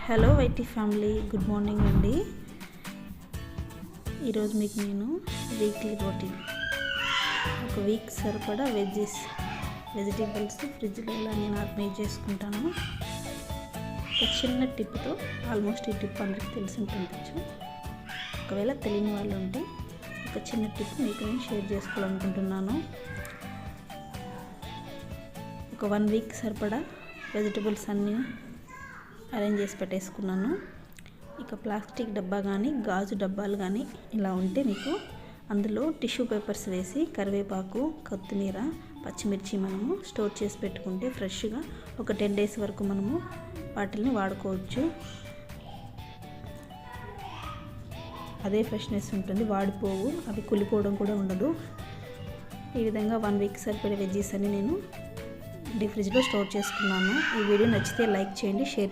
Hello YT family, good morning అండి. ఈరోజు మీకు నేను వీక్లీ రొటీన్, ఒక వీక్ సరిపడా వెజిటేబుల్స్ ఫ్రిడ్జ్లో ఎలా నేను ఆర్గనైజ్ చేసుకుంటాను. ఒక చిన్న టిప్తో, ఆల్మోస్ట్ ఈ టిప్ అందరికీ తెలిసి ఉంటుండొచ్చు. ఒకవేళ తెలియని వాళ్ళు ఉంటే ఒక చిన్న టిప్ మీకు నేను షేర్ చేసుకోవాలనుకుంటున్నాను. ఒక 1 వీక్ సరిపడా వెజిటేబుల్స్ అన్నీ అరేంజ్ చేసి పెట్టేసుకున్నాను. ఇక ప్లాస్టిక్ డబ్బా కానీ గాజు డబ్బాలు కానీ ఇలా ఉంటే మీకు అందులో టిష్యూ పేపర్స్ వేసి కరివేపాకు, కొత్తిమీర, పచ్చిమిర్చి మనము స్టోర్ చేసి పెట్టుకుంటే ఫ్రెష్గా ఒక 10 డేస్ వరకు మనము వాటిని వాడుకోవచ్చు. అదే ఫ్రెష్నెస్ ఉంటుంది, వాడిపోవు, అవి కులిపోవడం కూడా ఉండదు. ఈ విధంగా 1 వీక్ సరిపడే వెజ్జీస్ అని నేను ఫ్రిడ్జ్లో స్టోర్ చేసుకున్నాను. ఈ వీడియో నచ్చితే లైక్ చేయండి, షేర్